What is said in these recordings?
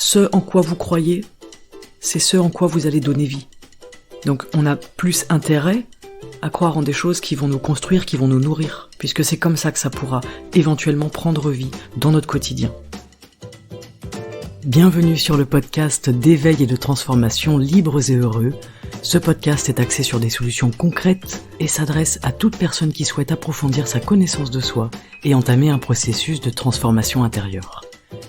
ce en quoi vous croyez, c'est ce en quoi vous allez donner vie. Donc on a plus intérêt à croire en des choses qui vont nous construire, qui vont nous nourrir, puisque c'est comme ça que ça pourra éventuellement prendre vie dans notre quotidien. Bienvenue sur le podcast d'éveil et de transformation libres et heureux. Ce podcast est axé sur des solutions concrètes et s'adresse à toute personne qui souhaite approfondir sa connaissance de soi et entamer un processus de transformation intérieure.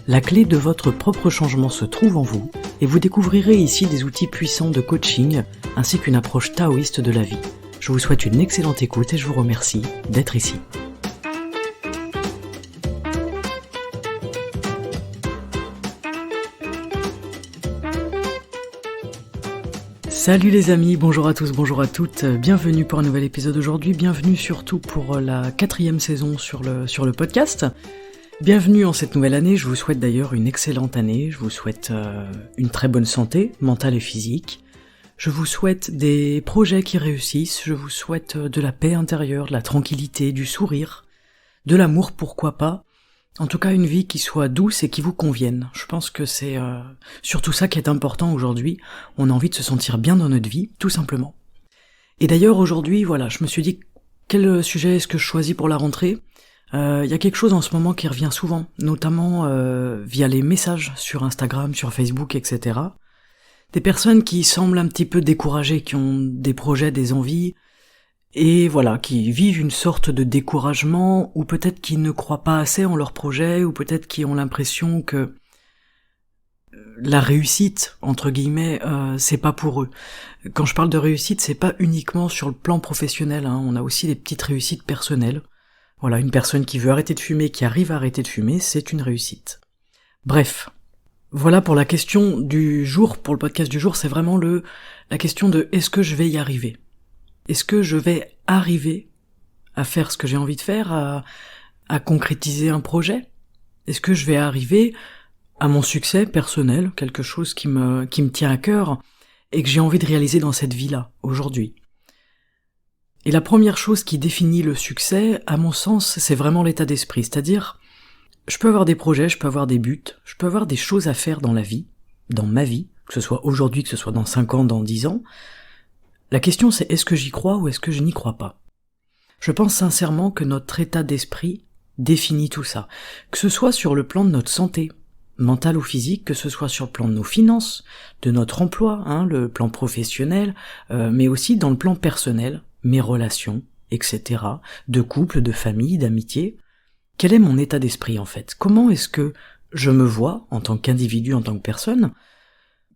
La clé de votre propre changement se trouve en vous et vous découvrirez ici des outils puissants de coaching ainsi qu'une approche taoïste de la vie. Je vous souhaite une excellente écoute et je vous remercie d'être ici. Salut les amis, bonjour à tous, bonjour à toutes, bienvenue pour un nouvel épisode aujourd'hui, bienvenue surtout pour la 4e saison sur le podcast. Bienvenue en cette nouvelle année, je vous souhaite d'ailleurs une excellente année, je vous souhaite une très bonne santé, mentale et physique. Je vous souhaite des projets qui réussissent, je vous souhaite de la paix intérieure, de la tranquillité, du sourire, de l'amour pourquoi pas. En tout cas une vie qui soit douce et qui vous convienne. Je pense que c'est surtout ça qui est important aujourd'hui. On a envie de se sentir bien dans notre vie, tout simplement. Et d'ailleurs aujourd'hui, voilà, je me suis dit quel sujet est-ce que je choisis pour la rentrée. Y a quelque chose en ce moment qui revient souvent, notamment via les messages sur Instagram, sur Facebook, etc. Des personnes qui semblent un petit peu découragées, qui ont des projets, des envies, et voilà, qui vivent une sorte de découragement, ou peut-être qui ne croient pas assez en leur projet, ou peut-être qui ont l'impression que la réussite, entre guillemets, c'est pas pour eux. Quand je parle de réussite, c'est pas uniquement sur le plan professionnel, hein, on a aussi des petites réussites personnelles. Voilà, une personne qui veut arrêter de fumer, qui arrive à arrêter de fumer, c'est une réussite. Bref, voilà pour la question du jour, pour le podcast du jour, c'est vraiment la question de est-ce que je vais y arriver ? Est-ce que je vais arriver à faire ce que j'ai envie de faire, à concrétiser un projet ? Est-ce que je vais arriver à mon succès personnel, quelque chose qui me tient à cœur et que j'ai envie de réaliser dans cette vie-là, aujourd'hui ? Et la première chose qui définit le succès, à mon sens, c'est vraiment l'état d'esprit, c'est-à-dire, je peux avoir des projets, je peux avoir des buts, je peux avoir des choses à faire dans la vie, dans ma vie, que ce soit aujourd'hui, que ce soit dans 5 ans, dans 10 ans. La question c'est est-ce que j'y crois ou est-ce que je n'y crois pas ? Je pense sincèrement que notre état d'esprit définit tout ça, que ce soit sur le plan de notre santé, mentale ou physique, que ce soit sur le plan de nos finances, de notre emploi, le plan professionnel, mais aussi dans le plan personnel, mes relations, etc., de couple, de famille, d'amitié. Quel est mon état d'esprit en fait ? Comment est-ce que je me vois en tant qu'individu, en tant que personne ?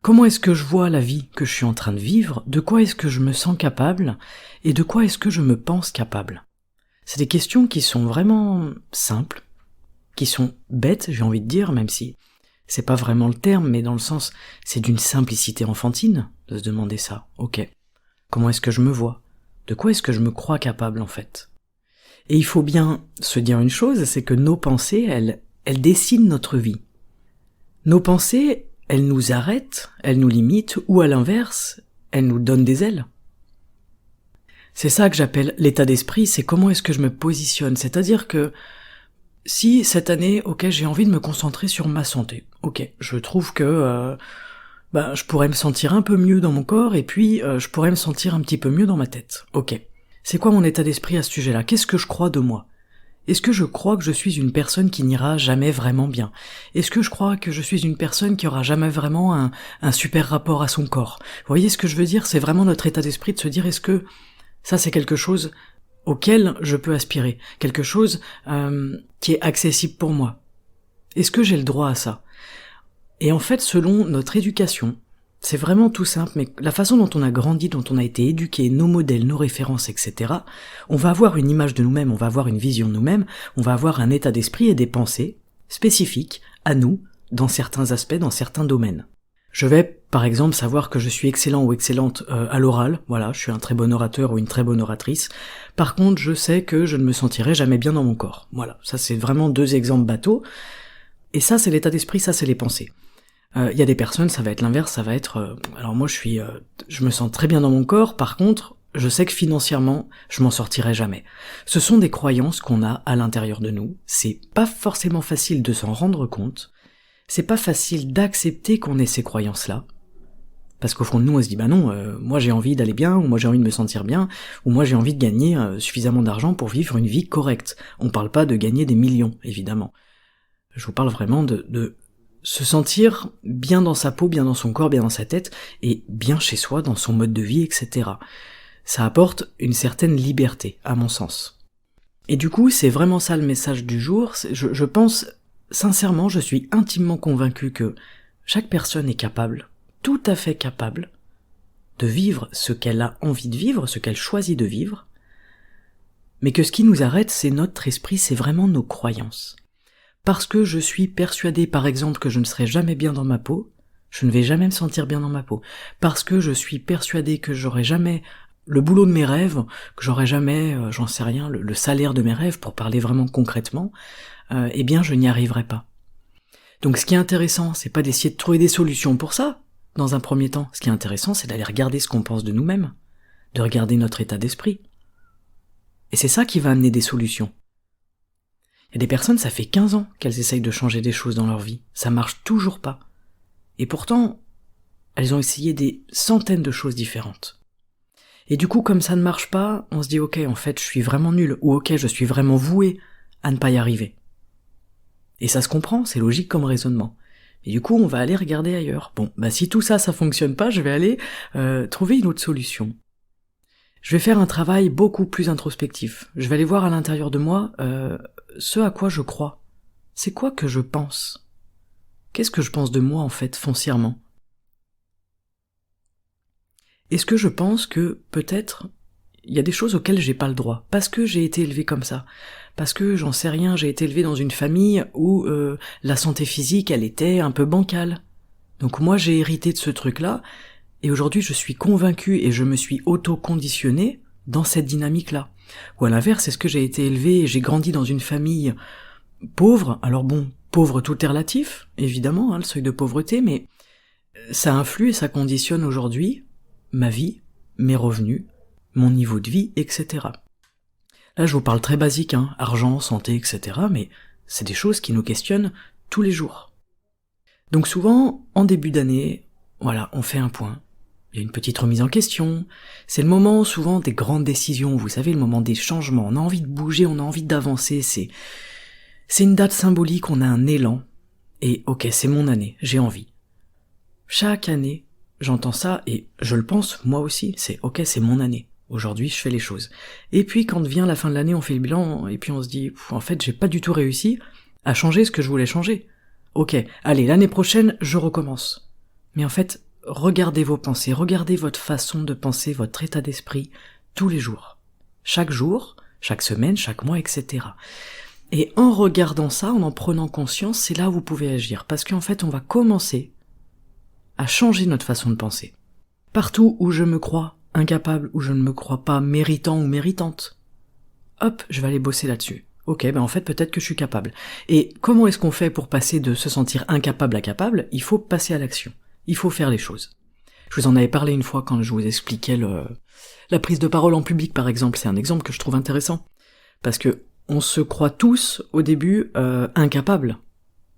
Comment est-ce que je vois la vie que je suis en train de vivre ? De quoi est-ce que je me sens capable ? Et de quoi est-ce que je me pense capable ? C'est des questions qui sont vraiment simples, qui sont bêtes, j'ai envie de dire, même si c'est pas vraiment le terme, mais dans le sens, c'est d'une simplicité enfantine de se demander ça. Ok, comment est-ce que je me vois ? De quoi est-ce que je me crois capable en fait ? Et il faut bien se dire une chose, c'est que nos pensées, elles dessinent notre vie. Nos pensées, elles nous arrêtent, elles nous limitent, ou à l'inverse, elles nous donnent des ailes. C'est ça que j'appelle l'état d'esprit, c'est comment est-ce que je me positionne, c'est-à-dire que si cette année, ok, j'ai envie de me concentrer sur ma santé, ok, je trouve que je pourrais me sentir un peu mieux dans mon corps, et puis je pourrais me sentir un petit peu mieux dans ma tête, ok. C'est quoi mon état d'esprit à ce sujet-là ? Qu'est-ce que je crois de moi ? Est-ce que je crois que je suis une personne qui n'ira jamais vraiment bien ? Est-ce que je crois que je suis une personne qui aura jamais vraiment un super rapport à son corps ? Vous voyez ce que je veux dire ? C'est vraiment notre état d'esprit de se dire est-ce que ça c'est quelque chose auquel je peux aspirer ? Quelque chose qui est accessible pour moi ? Est-ce que j'ai le droit à ça ? Et en fait, selon notre éducation, c'est vraiment tout simple, mais la façon dont on a grandi, dont on a été éduqué, nos modèles, nos références, etc., on va avoir une image de nous-mêmes, on va avoir une vision de nous-mêmes, on va avoir un état d'esprit et des pensées spécifiques à nous, dans certains aspects, dans certains domaines. Je vais, par exemple, savoir que je suis excellent ou excellente à l'oral, voilà, je suis un très bon orateur ou une très bonne oratrice. Par contre, je sais que je ne me sentirai jamais bien dans mon corps. Voilà, ça c'est vraiment 2 exemples bateaux. Et ça c'est l'état d'esprit, ça c'est les pensées. Y a des personnes, ça va être l'inverse, ça va être... alors moi je me sens très bien dans mon corps, par contre, je sais que financièrement, je m'en sortirai jamais. Ce sont des croyances qu'on a à l'intérieur de nous, c'est pas forcément facile de s'en rendre compte, c'est pas facile d'accepter qu'on ait ces croyances-là. Parce qu'au fond de nous, on se dit, bah non, moi j'ai envie d'aller bien, ou moi j'ai envie de me sentir bien, ou moi j'ai envie de gagner suffisamment d'argent pour vivre une vie correcte. On parle pas de gagner des millions, évidemment. Je vous parle vraiment de se sentir bien dans sa peau, bien dans son corps, bien dans sa tête, et bien chez soi, dans son mode de vie, etc. Ça apporte une certaine liberté, à mon sens. Et du coup, c'est vraiment ça le message du jour. Je pense, sincèrement, je suis intimement convaincu que chaque personne est capable, tout à fait capable, de vivre ce qu'elle a envie de vivre, ce qu'elle choisit de vivre, mais que ce qui nous arrête, c'est notre esprit, c'est vraiment nos croyances. Parce que je suis persuadé, par exemple, que je ne serai jamais bien dans ma peau, je ne vais jamais me sentir bien dans ma peau. Parce que je suis persuadé que j'aurai jamais le boulot de mes rêves, que j'aurai jamais, j'en sais rien, le salaire de mes rêves, pour parler vraiment concrètement, eh bien je n'y arriverai pas. Donc ce qui est intéressant, c'est pas d'essayer de trouver des solutions pour ça, dans un premier temps. Ce qui est intéressant, c'est d'aller regarder ce qu'on pense de nous-mêmes, de regarder notre état d'esprit. Et c'est ça qui va amener des solutions. Il y a des personnes, ça fait 15 ans qu'elles essayent de changer des choses dans leur vie. Ça marche toujours pas. Et pourtant, elles ont essayé des centaines de choses différentes. Et du coup, comme ça ne marche pas, on se dit ok, en fait, je suis vraiment nul, ou ok, je suis vraiment voué à ne pas y arriver. Et ça se comprend, c'est logique comme raisonnement. Et du coup, on va aller regarder ailleurs. Bon, bah si tout ça fonctionne pas, je vais aller trouver une autre solution. Je vais faire un travail beaucoup plus introspectif. Je vais aller voir à l'intérieur de moi ce à quoi je crois. C'est quoi que je pense? Qu'est-ce que je pense de moi, en fait, foncièrement? Est-ce que je pense que, peut-être, il y a des choses auxquelles j'ai pas le droit, parce que j'ai été élevé comme ça, parce que, j'en sais rien, j'ai été élevé dans une famille où la santé physique, elle était un peu bancale. Donc moi, j'ai hérité de ce truc-là, et aujourd'hui, je suis convaincu et je me suis auto-conditionné dans cette dynamique-là. Ou à l'inverse, est-ce que j'ai été élevé et j'ai grandi dans une famille pauvre? Alors bon, pauvre tout est relatif, évidemment, le seuil de pauvreté, mais ça influe et ça conditionne aujourd'hui ma vie, mes revenus, mon niveau de vie, etc. Là, je vous parle très basique, argent, santé, etc., mais c'est des choses qui nous questionnent tous les jours. Donc souvent, en début d'année, voilà, on fait un point. Il y a une petite remise en question. C'est le moment, souvent, des grandes décisions, vous savez, le moment des changements. On a envie de bouger, on a envie d'avancer, c'est une date symbolique, on a un élan. Et ok, c'est mon année, j'ai envie. Chaque année, j'entends ça, et je le pense, moi aussi, c'est ok, c'est mon année. Aujourd'hui, je fais les choses. Et puis, quand vient la fin de l'année, on fait le bilan, et puis on se dit, en fait, j'ai pas du tout réussi à changer ce que je voulais changer. Ok, allez, l'année prochaine, je recommence. Mais en fait, regardez vos pensées, regardez votre façon de penser, votre état d'esprit, tous les jours. Chaque jour, chaque semaine, chaque mois, etc. Et en regardant ça, en prenant conscience, c'est là où vous pouvez agir. Parce qu'en fait, on va commencer à changer notre façon de penser. Partout où je me crois incapable, où je ne me crois pas méritant ou méritante, hop, je vais aller bosser là-dessus. Ok, en fait, peut-être que je suis capable. Et comment est-ce qu'on fait pour passer de se sentir incapable à capable? Il faut passer à l'action. Il faut faire les choses. Je vous en avais parlé une fois quand je vous expliquais la prise de parole en public, par exemple. C'est un exemple que je trouve intéressant. Parce que on se croit tous, au début, incapables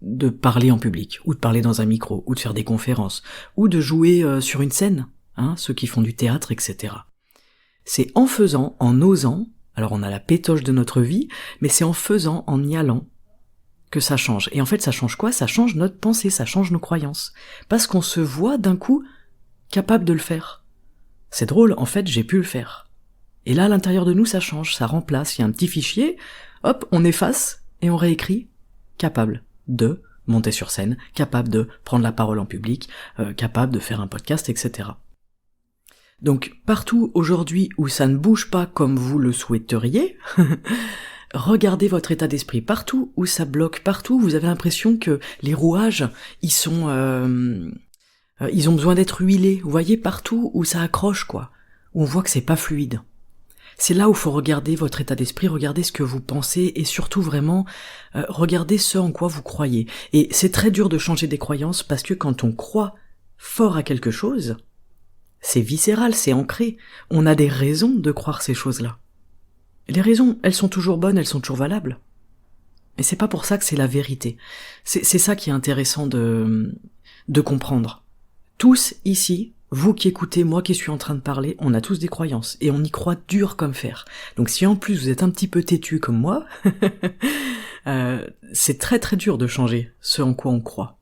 de parler en public, ou de parler dans un micro, ou de faire des conférences, ou de jouer sur une scène, ceux qui font du théâtre, etc. C'est en faisant, en osant, alors on a la pétoche de notre vie, mais c'est en faisant, en y allant, que ça change. Et en fait, ça change quoi? Ça change notre pensée, ça change nos croyances. Parce qu'on se voit d'un coup capable de le faire. C'est drôle, en fait, j'ai pu le faire. Et là, à l'intérieur de nous, ça change, ça remplace, il y a un petit fichier, hop, on efface, et on réécrit, capable de monter sur scène, capable de prendre la parole en public, capable de faire un podcast, etc. Donc, partout aujourd'hui où ça ne bouge pas comme vous le souhaiteriez, regardez votre état d'esprit. Partout où ça bloque, partout où vous avez l'impression que les rouages, ils ont besoin d'être huilés. Vous voyez, partout où ça accroche, quoi. Où on voit que c'est pas fluide. C'est là où il faut regarder votre état d'esprit, regarder ce que vous pensez et surtout vraiment regarder ce en quoi vous croyez. Et c'est très dur de changer des croyances parce que quand on croit fort à quelque chose, c'est viscéral, c'est ancré. On a des raisons de croire ces choses-là. Les raisons, elles sont toujours bonnes, elles sont toujours valables. Et c'est pas pour ça que c'est la vérité. C'est ça qui est intéressant de comprendre. Tous ici, vous qui écoutez, moi qui suis en train de parler, on a tous des croyances, et on y croit dur comme fer. Donc si en plus vous êtes un petit peu têtu comme moi, c'est très très dur de changer ce en quoi on croit.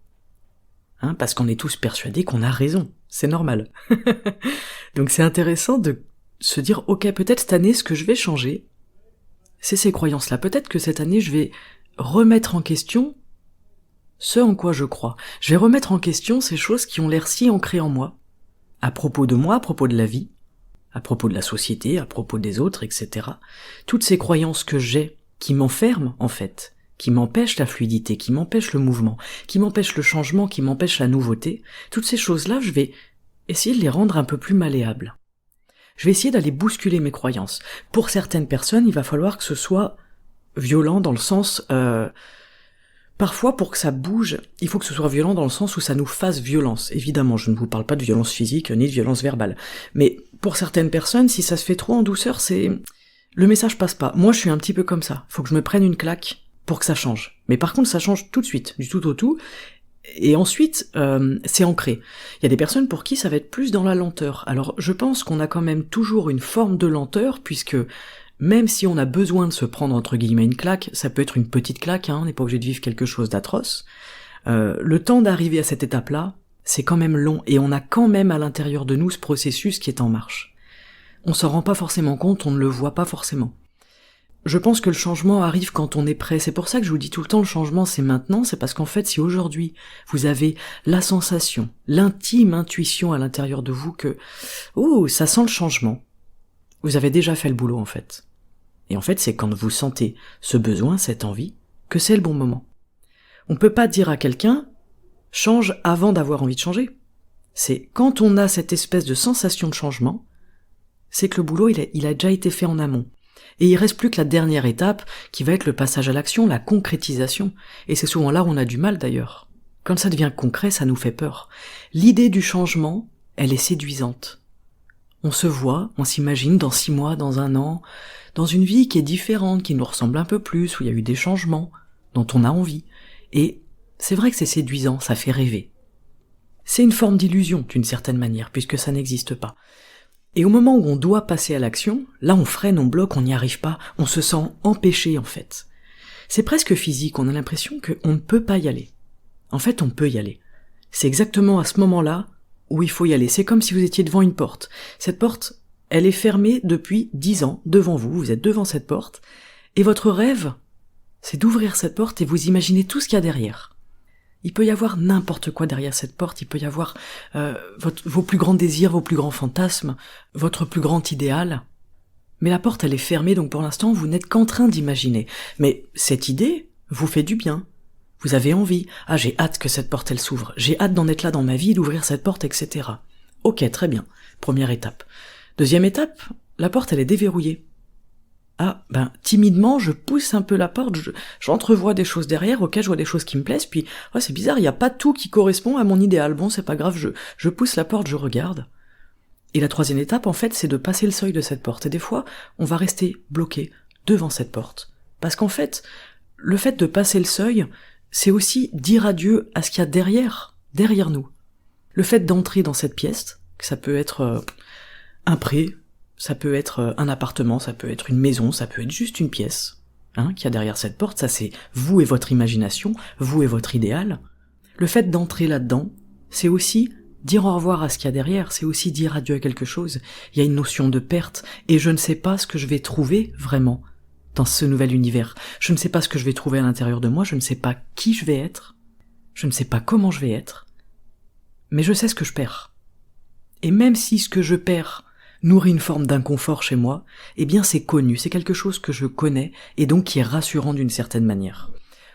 Parce qu'on est tous persuadés qu'on a raison, c'est normal. Donc c'est intéressant de se dire, ok, peut-être cette année, ce que je vais changer, c'est ces croyances-là. Peut-être que cette année, je vais remettre en question ce en quoi je crois. Je vais remettre en question ces choses qui ont l'air si ancrées en moi, à propos de la vie, à propos de la société, à propos des autres, etc. Toutes ces croyances que j'ai, qui m'enferment, en fait, qui m'empêchent la fluidité, qui m'empêchent le mouvement, qui m'empêchent le changement, qui m'empêchent la nouveauté, toutes ces choses-là, je vais essayer de les rendre un peu plus malléables. Je vais essayer d'aller bousculer mes croyances. Pour certaines personnes, il va falloir que ce soit violent dans le sens... Parfois, pour que ça bouge, il faut que ce soit violent dans le sens où ça nous fasse violence. Évidemment, je ne vous parle pas de violence physique ni de violence verbale. Mais pour certaines personnes, si ça se fait trop en douceur, le message passe pas. Moi, je suis un petit peu comme ça. Faut que je me prenne une claque pour que ça change. Mais par contre, ça change tout de suite, du tout au tout. Et ensuite, c'est ancré. Il y a des personnes pour qui ça va être plus dans la lenteur. Alors, je pense qu'on a quand même toujours une forme de lenteur, puisque même si on a besoin de se prendre entre guillemets une claque, ça peut être une petite claque, on n'est pas obligé de vivre quelque chose d'atroce. Le temps d'arriver à cette étape-là, c'est quand même long, et on a quand même à l'intérieur de nous ce processus qui est en marche. On s'en rend pas forcément compte, on ne le voit pas forcément. Je pense que le changement arrive quand on est prêt. C'est pour ça que je vous dis tout le temps le changement c'est maintenant, c'est parce qu'en fait si aujourd'hui vous avez la sensation, l'intime intuition à l'intérieur de vous que ça sent le changement, vous avez déjà fait le boulot en fait. Et en fait c'est quand vous sentez ce besoin, cette envie, que c'est le bon moment. On peut pas dire à quelqu'un change avant d'avoir envie de changer. C'est quand on a cette espèce de sensation de changement, c'est que le boulot il a déjà été fait en amont. Et il reste plus que la dernière étape, qui va être le passage à l'action, la concrétisation. Et c'est souvent là où on a du mal d'ailleurs. Quand ça devient concret, ça nous fait peur. L'idée du changement, elle est séduisante. On se voit, on s'imagine dans 6 mois, dans 1 an, dans une vie qui est différente, qui nous ressemble un peu plus, où il y a eu des changements, dont on a envie. Et c'est vrai que c'est séduisant, ça fait rêver. C'est une forme d'illusion, d'une certaine manière, puisque ça n'existe pas. Et au moment où on doit passer à l'action, là on freine, on bloque, on n'y arrive pas, on se sent empêché en fait. C'est presque physique, on a l'impression qu'on ne peut pas y aller. En fait, on peut y aller. C'est exactement à ce moment-là où il faut y aller. C'est comme si vous étiez devant une porte. Cette porte, elle est fermée depuis 10 ans devant vous, vous êtes devant cette porte, et votre rêve, c'est d'ouvrir cette porte et vous imaginez tout ce qu'il y a derrière. Il peut y avoir n'importe quoi derrière cette porte, il peut y avoir vos plus grands désirs, vos plus grands fantasmes, votre plus grand idéal. Mais la porte, elle est fermée, donc pour l'instant, vous n'êtes qu'en train d'imaginer. Mais cette idée vous fait du bien. Vous avez envie. Ah, j'ai hâte que cette porte, elle s'ouvre. J'ai hâte d'en être là dans ma vie, d'ouvrir cette porte, etc. Ok, très bien. Première étape. Deuxième étape, la porte, elle est déverrouillée. Ah, timidement, je pousse un peu la porte, j'entrevois des choses derrière, ok, je vois des choses qui me plaisent, puis, c'est bizarre, il n'y a pas tout qui correspond à mon idéal, bon, c'est pas grave, je pousse la porte, je regarde. Et la troisième étape, en fait, c'est de passer le seuil de cette porte, et des fois, on va rester bloqué devant cette porte. Parce qu'en fait, le fait de passer le seuil, c'est aussi dire adieu à ce qu'il y a derrière nous. Le fait d'entrer dans cette pièce, que ça peut être un pré, ça peut être un appartement, ça peut être une maison, ça peut être juste une pièce, qu'il y a derrière cette porte, ça c'est vous et votre imagination, vous et votre idéal. Le fait d'entrer là-dedans, c'est aussi dire au revoir à ce qu'il y a derrière, c'est aussi dire adieu à quelque chose. Il y a une notion de perte, et je ne sais pas ce que je vais trouver vraiment dans ce nouvel univers. Je ne sais pas ce que je vais trouver à l'intérieur de moi, je ne sais pas qui je vais être, je ne sais pas comment je vais être, mais je sais ce que je perds. Et même si ce que je perds nourrit une forme d'inconfort chez moi, eh bien c'est connu, c'est quelque chose que je connais et donc qui est rassurant d'une certaine manière.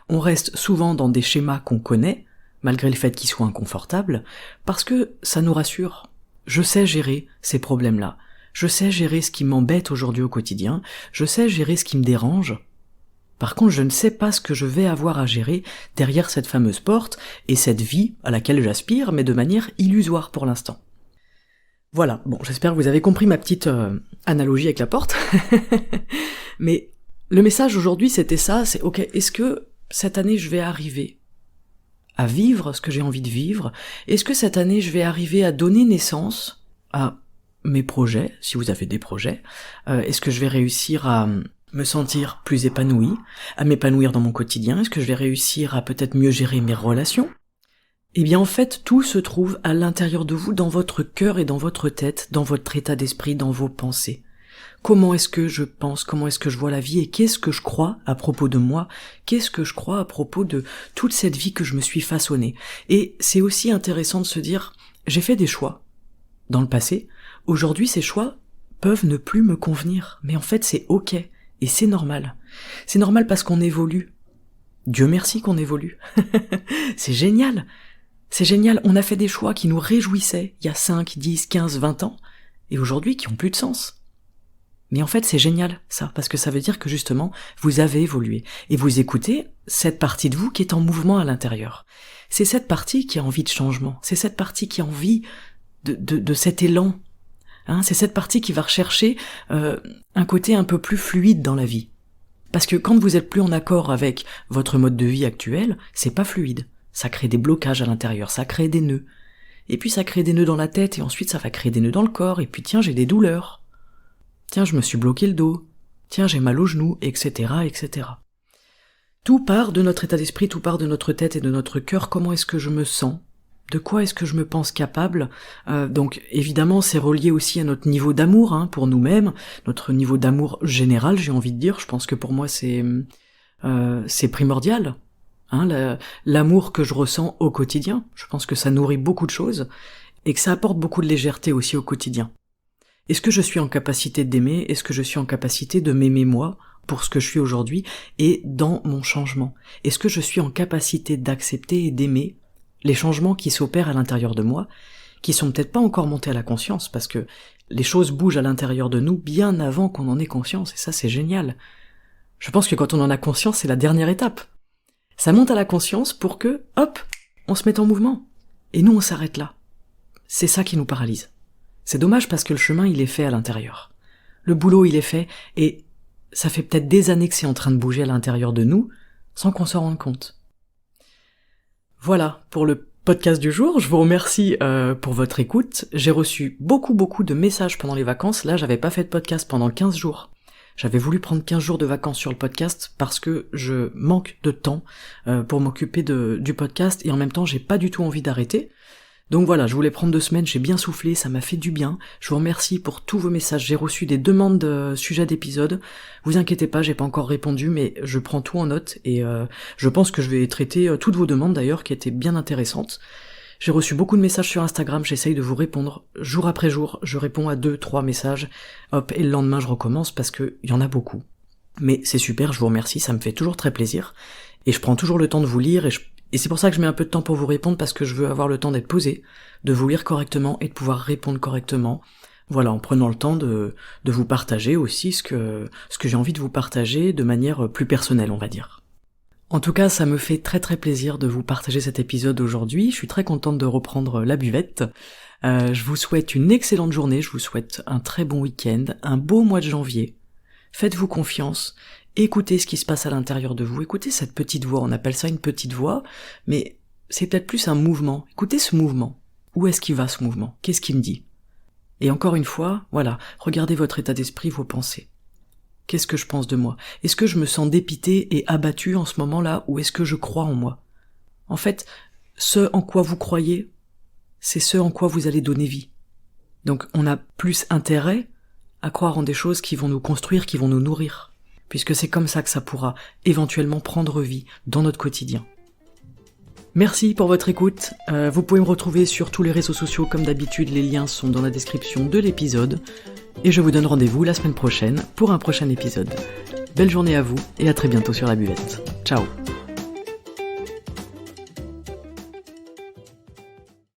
On reste souvent dans des schémas qu'on connaît, malgré le fait qu'ils soient inconfortables, parce que ça nous rassure. Je sais gérer ces problèmes-là, je sais gérer ce qui m'embête aujourd'hui au quotidien, je sais gérer ce qui me dérange. Par contre, je ne sais pas ce que je vais avoir à gérer derrière cette fameuse porte et cette vie à laquelle j'aspire, mais de manière illusoire pour l'instant. Voilà, bon, j'espère que vous avez compris ma petite analogie avec la porte. Mais Le message aujourd'hui, c'était ça, c'est ok, est-ce que cette année je vais arriver à vivre ce que j'ai envie de vivre? Est-ce que cette année je vais arriver à donner naissance à mes projets, si vous avez des projets? Est-ce que je vais réussir à me sentir plus épanoui, à m'épanouir dans mon quotidien? Est-ce que je vais réussir à peut-être mieux gérer mes relations? Eh bien en fait, tout se trouve à l'intérieur de vous, dans votre cœur et dans votre tête, dans votre état d'esprit, dans vos pensées. Comment est-ce que je pense, comment est-ce que je vois la vie et qu'est-ce que je crois à propos de moi, qu'est-ce que je crois à propos de toute cette vie que je me suis façonnée. Et c'est aussi intéressant de se dire, j'ai fait des choix dans le passé, aujourd'hui ces choix peuvent ne plus me convenir, mais en fait c'est ok, et c'est normal. C'est normal parce qu'on évolue. Dieu merci qu'on évolue. C'est génial. C'est génial, on a fait des choix qui nous réjouissaient il y a 5, 10, 15, 20 ans, et aujourd'hui qui ont plus de sens. Mais en fait c'est génial ça, parce que ça veut dire que justement vous avez évolué, et vous écoutez cette partie de vous qui est en mouvement à l'intérieur. C'est cette partie qui a envie de changement, c'est cette partie qui a envie de cet élan, c'est cette partie qui va rechercher un côté un peu plus fluide dans la vie. Parce que quand vous êtes plus en accord avec votre mode de vie actuel, c'est pas fluide. Ça crée des blocages à l'intérieur, ça crée des nœuds. Et puis ça crée des nœuds dans la tête, et ensuite ça va créer des nœuds dans le corps, et puis tiens, j'ai des douleurs. Tiens, je me suis bloqué le dos. Tiens, j'ai mal aux genoux, etc., etc. Tout part de notre état d'esprit, tout part de notre tête et de notre cœur. Comment est-ce que je me sens? De quoi est-ce que je me pense capable? Donc évidemment, c'est relié aussi à notre niveau d'amour, pour nous-mêmes, notre niveau d'amour général, j'ai envie de dire. Je pense que pour moi, c'est primordial. L'amour que je ressens au quotidien, je pense que ça nourrit beaucoup de choses et que ça apporte beaucoup de légèreté aussi au quotidien. Est-ce que je suis en capacité d'aimer? Est-ce que je suis en capacité de m'aimer moi pour ce que je suis aujourd'hui et dans mon changement? Est-ce que je suis en capacité d'accepter et d'aimer les changements qui s'opèrent à l'intérieur de moi, qui sont peut-être pas encore montés à la conscience, parce que les choses bougent à l'intérieur de nous bien avant qu'on en ait conscience, et ça c'est génial. Je pense que quand on en a conscience, c'est la dernière étape. Ça monte à la conscience pour que, hop, on se mette en mouvement. Et nous, on s'arrête là. C'est ça qui nous paralyse. C'est dommage parce que le chemin, il est fait à l'intérieur. Le boulot, il est fait, et ça fait peut-être des années que c'est en train de bouger à l'intérieur de nous, sans qu'on s'en rende compte. Voilà pour le podcast du jour. Je vous remercie pour votre écoute. J'ai reçu beaucoup de messages pendant les vacances. Là, j'avais pas fait de podcast pendant 15 jours. J'avais voulu prendre 15 jours de vacances sur le podcast parce que je manque de temps pour m'occuper du podcast et en même temps j'ai pas du tout envie d'arrêter. Donc voilà, je voulais prendre 2 semaines, j'ai bien soufflé, ça m'a fait du bien. Je vous remercie pour tous vos messages, j'ai reçu des demandes de sujets d'épisodes. Vous inquiétez pas, j'ai pas encore répondu, mais je prends tout en note et je pense que je vais traiter toutes vos demandes d'ailleurs qui étaient bien intéressantes. J'ai reçu beaucoup de messages sur Instagram, j'essaye de vous répondre jour après jour, je réponds à 2-3 messages, hop, et le lendemain je recommence parce que y en a beaucoup. Mais c'est super, je vous remercie, ça me fait toujours très plaisir, et je prends toujours le temps de vous lire, et c'est pour ça que je mets un peu de temps pour vous répondre, parce que je veux avoir le temps d'être posé, de vous lire correctement et de pouvoir répondre correctement, voilà, en prenant le temps de vous partager aussi ce que j'ai envie de vous partager de manière plus personnelle, on va dire. En tout cas, ça me fait très plaisir de vous partager cet épisode aujourd'hui. Je suis très contente de reprendre la buvette. Je vous souhaite une excellente journée, je vous souhaite un très bon week-end, un beau mois de janvier. Faites-vous confiance, écoutez ce qui se passe à l'intérieur de vous, écoutez cette petite voix, on appelle ça une petite voix, mais c'est peut-être plus un mouvement. Écoutez ce mouvement. Où est-ce qu'il va ce mouvement? Qu'est-ce qu'il me dit? Et encore une fois, voilà, regardez votre état d'esprit, vos pensées. Qu'est-ce que je pense de moi? Est-ce que je me sens dépité et abattu en ce moment-là, ou est-ce que je crois en moi? En fait, ce en quoi vous croyez, c'est ce en quoi vous allez donner vie. Donc on a plus intérêt à croire en des choses qui vont nous construire, qui vont nous nourrir, puisque c'est comme ça que ça pourra éventuellement prendre vie dans notre quotidien. Merci pour votre écoute, vous pouvez me retrouver sur tous les réseaux sociaux comme d'habitude, les liens sont dans la description de l'épisode, et je vous donne rendez-vous la semaine prochaine pour un prochain épisode. Belle journée à vous et à très bientôt sur la buvette. Ciao.